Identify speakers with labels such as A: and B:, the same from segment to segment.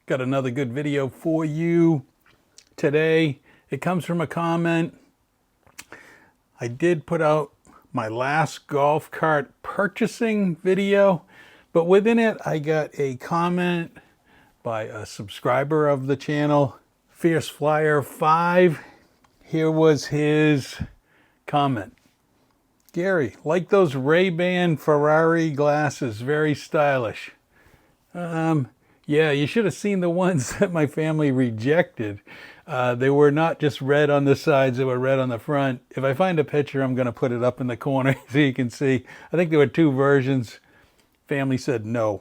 A: Got another good video for you today. It comes from a comment. I did put out my last golf cart purchasing video, but within it I got a comment by a subscriber of the channel, Fierce Flyer 5. Here was his comment. Gary, like those Ray-Ban Ferrari glasses, very stylish. Yeah, you should have seen the ones that my family rejected. They were not just red on the sides, they were red on the front. If I find a picture, I'm going to put it up in the corner so you can see. I think there were two versions. Family said no.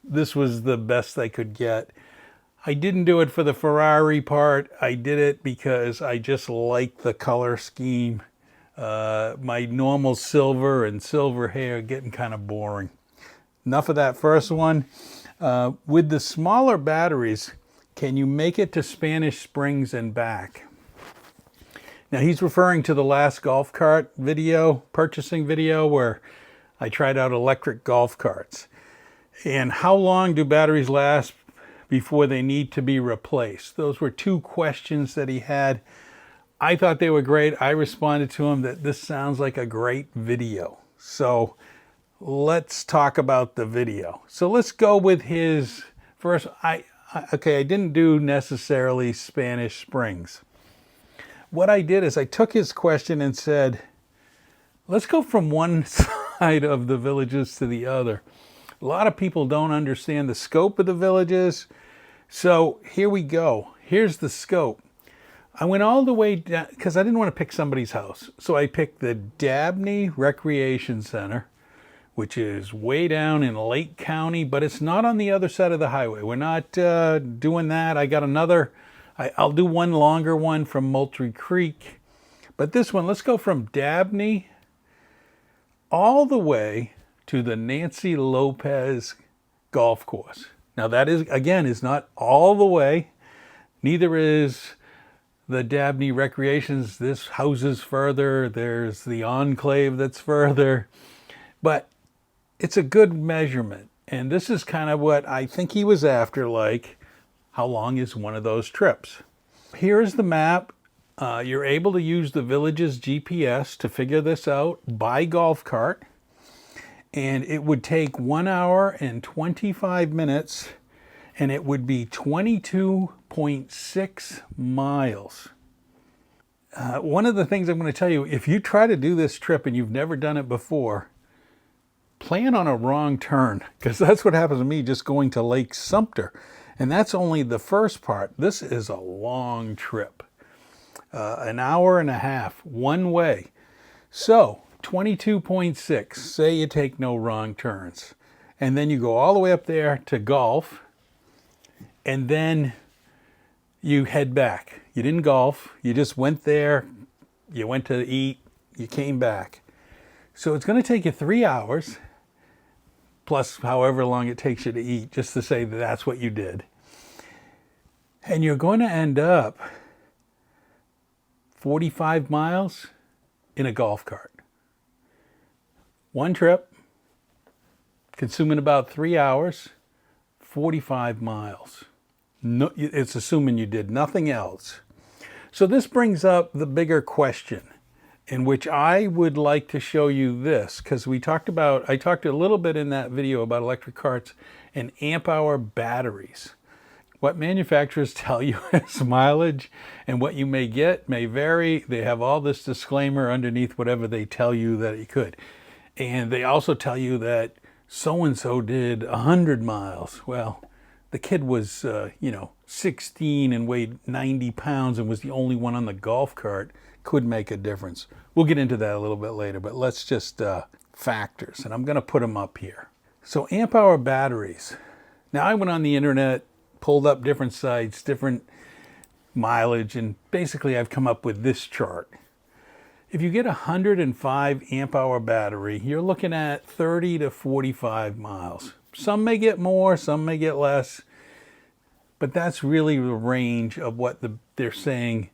A: This was the best they could get. I didn't do it for the Ferrari part. I did it because I just like the color scheme. My normal silver and silver hair getting kind of boring. Enough of that first one. With the smaller batteries, can you make it to Spanish Springs and back? Now he's referring to the last golf cart video, purchasing video, where I tried out electric golf carts. And how long do batteries last before they need to be replaced? Those were two questions that he had. I thought they were great. I responded to him that this sounds like a great video. So let's talk about the video. So let's go with his first. I didn't do necessarily Spanish Springs. What I did is I took his question and said, let's go from one side of the villages to the other. A lot of people don't understand the scope of the villages. So here we go. Here's the scope. I went all the way down because I didn't want to pick somebody's house. So I picked the Dabney Recreation Center, which is way down in Lake County, but it's not on the other side of the highway. We're not doing that. I got another, I'll do one longer one from Moultrie Creek. But this one, let's go from Dabney all the way to the Nancy Lopez Golf Course. Now that is, again, is not all the way. Neither is the Dabney Recreations. This house is further. There's the Enclave that's further. But it's a good measurement. And this is kind of what I think he was after, like, how long is one of those trips? Here's the map. You're able to use the village's GPS to figure this out by golf cart. And it would take 1 hour and 25 minutes, and it would be 22.6 miles. One of the things I'm going to tell you, if you try to do this trip and you've never done it before, plan on a wrong turn, because that's what happens to me just going to Lake Sumter. And that's only the first part. This is a long trip. An hour and a half, one way. So 22.6, say you take no wrong turns. And then you go all the way up there to golf, and then you head back. You didn't golf, you just went there, you went to eat, you came back. So it's going to take you 3 hours, plus however long it takes you to eat, just to say that that's what you did. And you're going to end up 45 miles in a golf cart. One trip, consuming about 3 hours, 45 miles. No, it's assuming you did nothing else. So this brings up the bigger question, in which I would like to show you this, because I talked a little bit in that video about electric carts and amp hour batteries. What manufacturers tell you as mileage and what you may get may vary. They have all this disclaimer underneath whatever they tell you that you could. And they also tell you that so-and-so did 100 miles. Well, the kid was, 16 and weighed 90 pounds and was the only one on the golf cart. Could make a difference. We'll get into that a little bit later, but let's just factors. And I'm going to put them up here. So amp hour batteries. Now I went on the internet, pulled up different sites, different mileage, and basically I've come up with this chart. If you get a 105 amp hour battery, you're looking at 30 to 45 miles. Some may get more, some may get less, but that's really the range of what they're saying,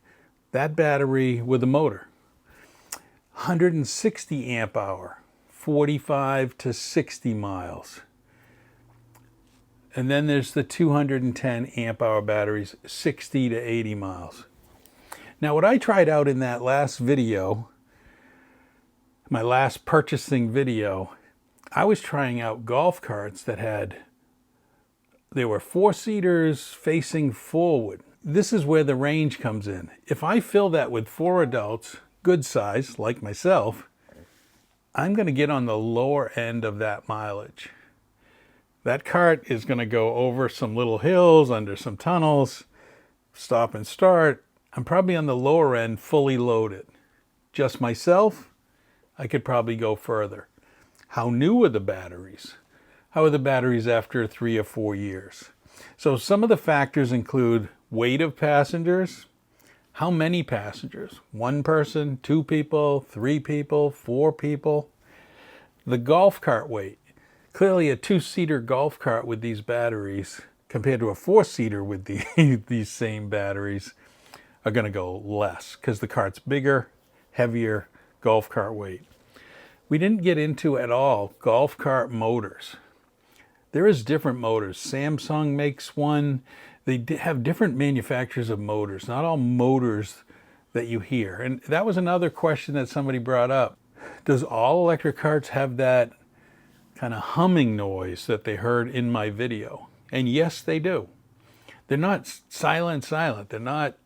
A: that battery with a motor. 160 amp hour, 45 to 60 miles. And then there's the 210 amp hour batteries, 60 to 80 miles. Now what I tried out in that last video, my last purchasing video, I was trying out golf carts that they were 4-seaters facing forward. This is where the range comes in. If I fill that with 4 adults, good size, like myself, I'm going to get on the lower end of that mileage. That cart is going to go over some little hills, under some tunnels, stop and start. I'm probably on the lower end, fully loaded. Just myself, I could probably go further. How new are the batteries? How are the batteries after 3 or 4 years? So some of the factors include weight of passengers. How many passengers? 1 person, 2 people, 3 people, 4 people. The golf cart weight. Clearly a 2-seater golf cart with these batteries compared to a 4-seater with these same batteries are going to go less because the cart's bigger, heavier golf cart weight. We didn't get into at all golf cart motors. There is different motors. Samsung makes one. They have different manufacturers of motors, not all motors that you hear. And that was another question that somebody brought up. Does all electric carts have that kind of humming noise that they heard in my video? And yes, they do. They're not silent. They're not.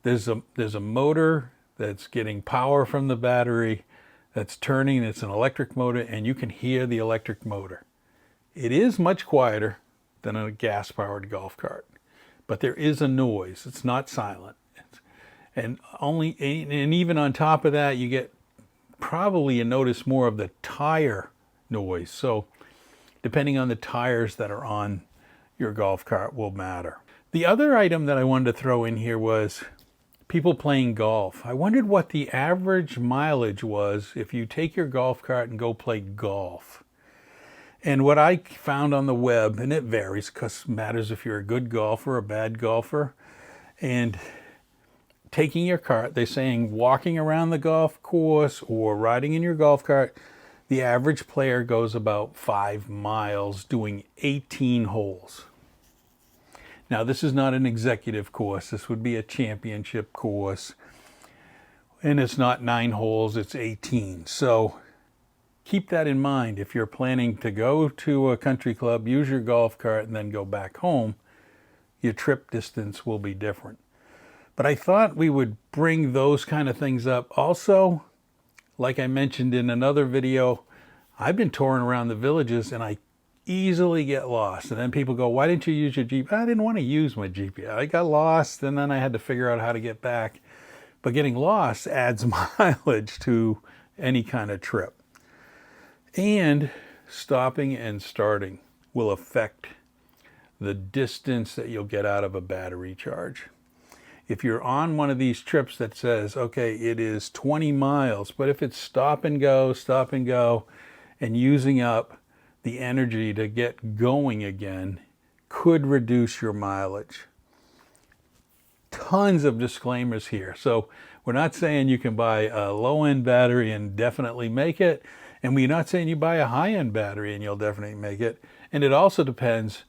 A: There's a motor that's getting power from the battery that's turning. It's an electric motor, and you can hear the electric motor. It is much quieter than a gas-powered golf cart, but there is a noise. It's not silent. And even on top of that, you get probably notice more of the tire noise. So depending on the tires that are on your golf cart will matter. The other item that I wanted to throw in here was people playing golf. I wondered what the average mileage was if you take your golf cart and go play golf. And what I found on the web, and it varies because it matters if you're a good golfer or a bad golfer, and taking your cart, they're saying walking around the golf course or riding in your golf cart, the average player goes about 5 miles doing 18 holes. Now, this is not an executive course. This would be a championship course. And it's not 9 holes, it's 18. So keep that in mind. If you're planning to go to a country club, use your golf cart, and then go back home, your trip distance will be different. But I thought we would bring those kind of things up. Also, like I mentioned in another video, I've been touring around the villages and I easily get lost. And then people go, why didn't you use your GPS? I didn't want to use my GPS. I got lost and then I had to figure out how to get back. But getting lost adds mileage to any kind of trip. And stopping and starting will affect the distance that you'll get out of a battery charge. If you're on one of these trips that says, okay, it is 20 miles, but if it's stop and go, and using up the energy to get going again, could reduce your mileage. Tons of disclaimers here. So we're not saying you can buy a low-end battery and definitely make it, and we're not saying you buy a high-end battery and you'll definitely make it. And it also depends,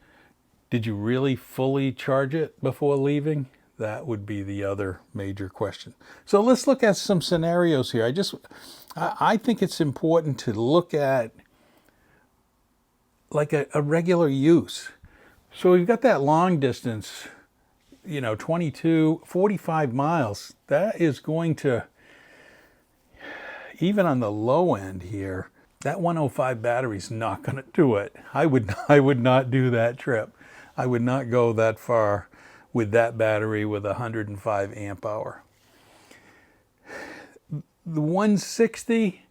A: did you really fully charge it before leaving? That would be the other major question. So let's look at some scenarios here. I think it's important to look at like a regular use. So we've got that long distance, 45 miles. That is going to, even on the low end here, that 105 battery's not going to do it. I would not do that trip. I would not go that far with that battery with 105 amp hour. The 160,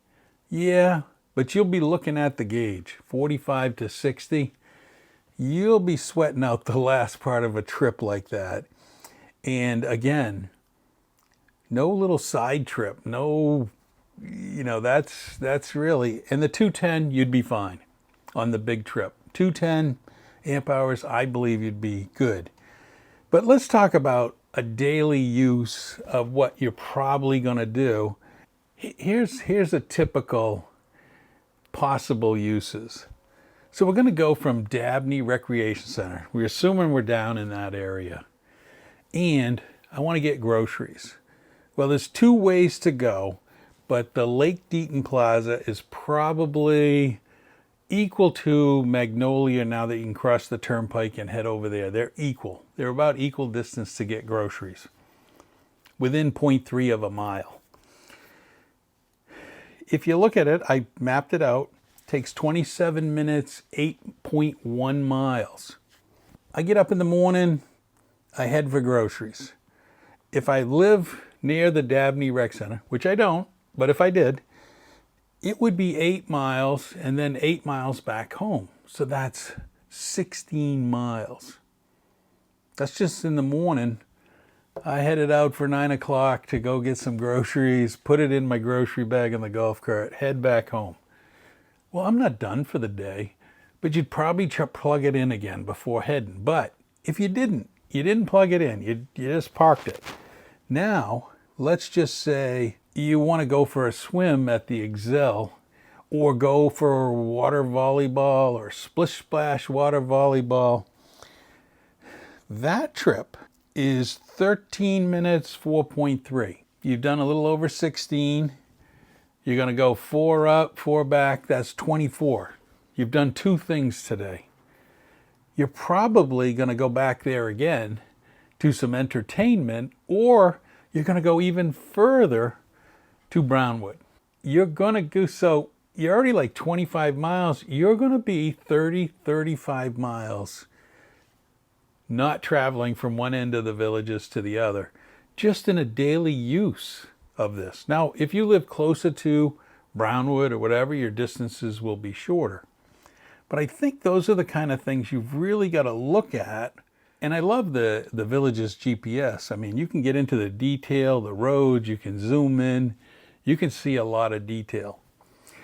A: yeah, but you'll be looking at the gauge, 45 to 60. You'll be sweating out the last part of a trip like that. And again, no little side trip, no, that's really, and the 210, you'd be fine on the big trip. 210 amp hours, I believe you'd be good. But let's talk about a daily use of what you're probably going to do. Here's a typical possible uses. So we're going to go from Dabney Recreation Center. We're assuming we're down in that area. And I want to get groceries. Well, there's two ways to go, but the Lake Deaton Plaza is probably equal to Magnolia now that you can cross the turnpike and head over there. They're equal. They're about equal distance to get groceries, within 0.3 of a mile. If you look at it, I mapped it out. It takes 27 minutes, 8.1 miles. I get up in the morning, I head for groceries. If I live near the Dabney Rec Center, which I don't, but if I did, it would be 8 miles and then 8 miles back home. So that's 16 miles. That's just in the morning. I headed out for 9 o'clock to go get some groceries, put it in my grocery bag in the golf cart, head back home. Well, I'm not done for the day, but you'd probably plug it in again before heading. But if you didn't plug it in, you just parked it. Now, let's just say you want to go for a swim at the Excel, or go for water volleyball or splish splash water volleyball. That trip is 13 minutes, 4.3. You've done a little over 16. You're going to go 4 up, 4 back. That's 24. You've done 2 things today. You're probably going to go back there again to some entertainment, or you're going to go even further to Brownwood. You're going to go, so you're already like 25 miles. You're going to be 30, 35 miles not traveling from one end of the villages to the other, just in a daily use of this. Now, if you live closer to Brownwood or whatever, your distances will be shorter. But I think those are the kind of things you've really got to look at. And I love the village's GPS. I mean, you can get into the detail, the roads, you can zoom in, you can see a lot of detail.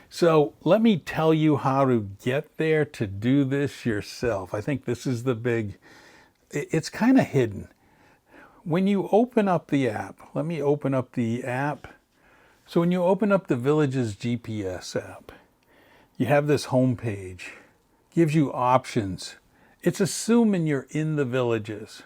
A: So let me tell you how to get there to do this yourself. I think this is the big, it's kind of hidden. When you open up the app, let me open up the app. So when you open up the village's GPS app, you have this home page, gives you options. It's assuming you're in the villages.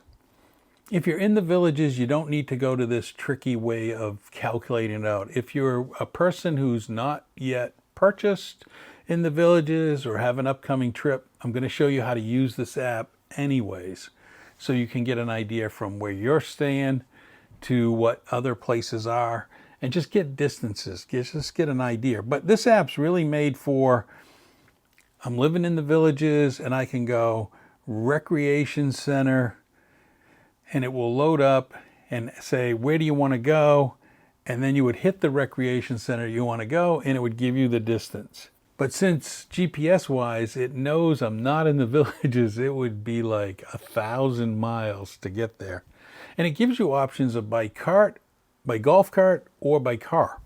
A: If you're in the villages, you don't need to go to this tricky way of calculating it out. If you're a person who's not yet purchased in the villages or have an upcoming trip, I'm going to show you how to use this app anyways, so you can get an idea from where you're staying to what other places are, and just get distances, just get an idea. But this app's really made for, I'm living in the villages and I can go recreation center, and it will load up and say, where do you want to go? And then you would hit the recreation center you want to go, and it would give you the distance. But since GPS wise, it knows I'm not in the villages, it would be like 1,000 miles to get there. And it gives you options of by cart, by golf cart, or by car.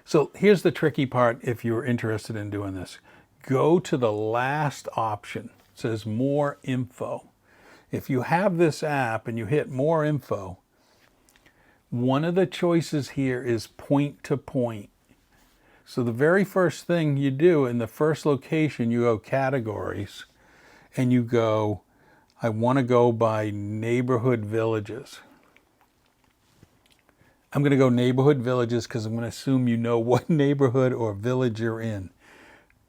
A: So here's the tricky part if you're interested in doing this. Go to the last option. It says more info. If you have this app and you hit more info, one of the choices here is point to point. So the very first thing you do in the first location, you go categories and you go, I want to go by neighborhood villages. I'm going to go neighborhood villages because I'm going to assume you know what neighborhood or village you're in.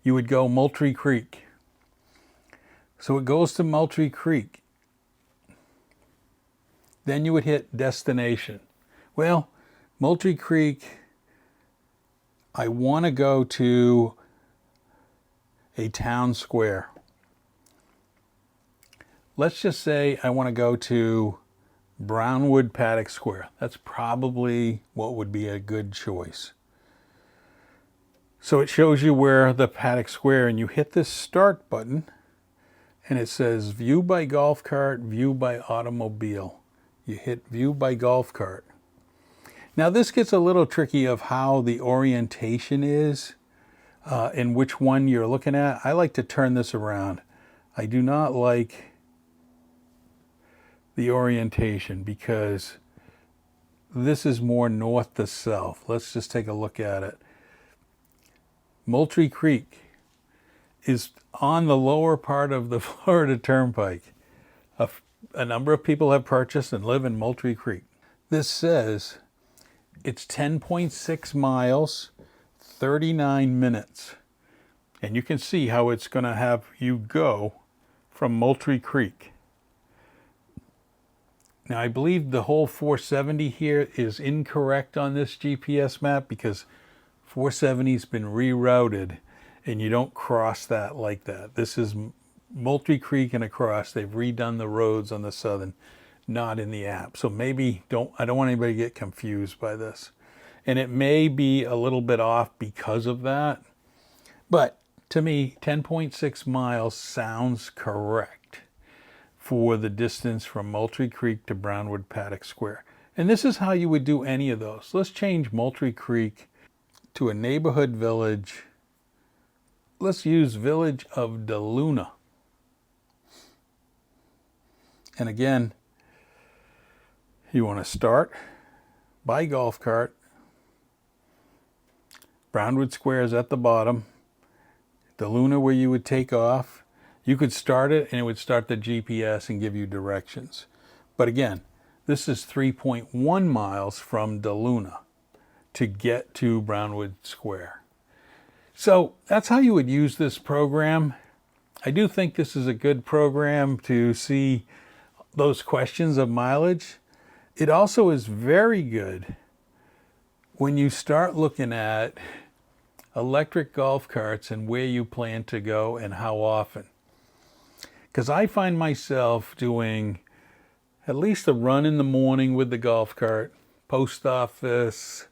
A: You would go Moultrie Creek. So it goes to Moultrie Creek. Then you would hit destination. Well, Moultrie Creek, I want to go to a town square. Let's just say I want to go to Brownwood Paddock Square. That's probably what would be a good choice. So it shows you where the Paddock Square, and you hit this start button and it says view by golf cart, view by automobile. You hit view by golf cart. Now this gets a little tricky of how the orientation is and which one you're looking at. I like to turn this around. I do not like the orientation because this is more north to south. Let's just take a look at it. Moultrie Creek is on the lower part of the Florida Turnpike. A number of people have purchased and live in Moultrie Creek. This says it's 10.6 miles, 39 minutes. And you can see how it's going to have you go from Moultrie Creek. Now, I believe the whole 470 here is incorrect on this GPS map because 470's been rerouted and you don't cross that like that. This is Moultrie Creek and across. They've redone the roads on the southern, not in the app. So maybe I don't want anybody to get confused by this. And it may be a little bit off because of that. But to me, 10.6 miles sounds correct for the distance from Moultrie Creek to Brownwood Paddock Square. And this is how you would do any of those. Let's change Moultrie Creek to a neighborhood village. Let's use Village of DeLuna. And again, you want to start by golf cart. Brownwood Square is at the bottom. DeLuna where you would take off. You could start it and it would start the GPS and give you directions. But again, this is 3.1 miles from DeLuna to get to Brownwood Square. So that's how you would use this program. I do think this is a good program to see those questions of mileage. It also is very good when you start looking at electric golf carts and where you plan to go and how often. Because I find myself doing at least a run in the morning with the golf cart, post office,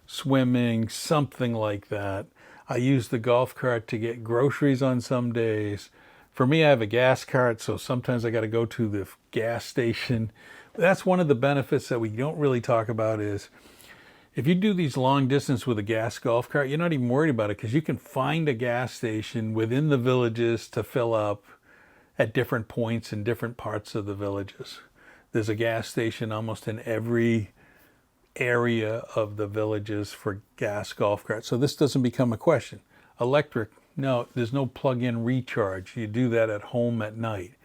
A: swimming, something like that. I use the golf cart to get groceries on some days. For me, I have a gas cart, so sometimes I got to go to the gas station. That's one of the benefits that we don't really talk about is if you do these long distance with a gas golf cart, you're not even worried about it because you can find a gas station within the villages to fill up at different points in different parts of the villages. There's a gas station almost in every area of the villages for gas golf carts. So this doesn't become a question. Electric, no, there's no plug-in recharge. You do that at home at night.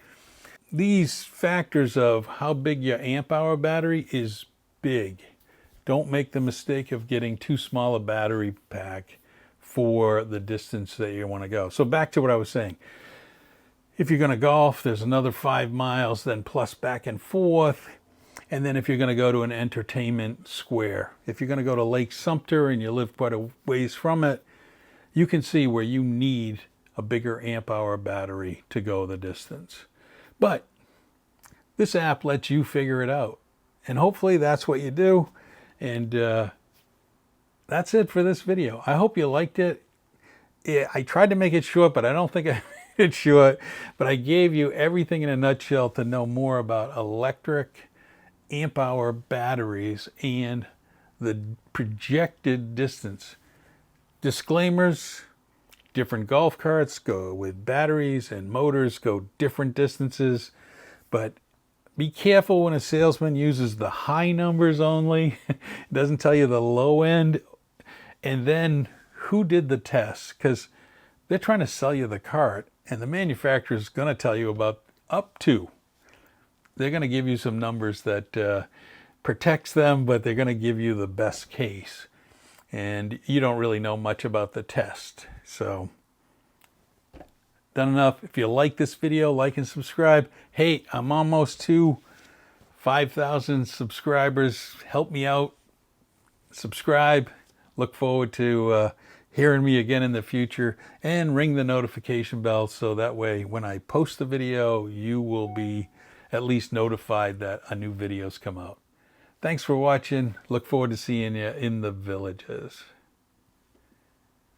A: These factors of how big your amp hour battery is big. Don't make the mistake of getting too small a battery pack for the distance that you want to go. So back to what I was saying. If you're going to golf, there's another 5 miles, then plus back and forth. And then if you're going to go to an entertainment square, if you're going to go to Lake Sumter and you live quite a ways from it, you can see where you need a bigger amp hour battery to go the distance. But this app lets you figure it out. And hopefully that's what you do. And that's it for this video. I hope you liked it. I tried to make it short, but I don't think I made it short. But I gave you everything in a nutshell to know more about electric amp hour batteries and the projected distance. Disclaimers, different golf carts go with batteries and motors go different distances, but be careful when a salesman uses the high numbers only. It doesn't tell you the low end. And then who did the tests? Because they're trying to sell you the cart and the manufacturer is going to tell you about up to. They're going to give you some numbers that protects them, but they're going to give you the best case. And you don't really know much about the test. So, done enough. If you like this video, like and subscribe. Hey, I'm almost to 5,000 subscribers. Help me out. Subscribe. Look forward to hearing me again in the future. And ring the notification bell so that way when I post the video, you will be at least notified that a new video's come out. Thanks for watching. Look forward to seeing you in the villages.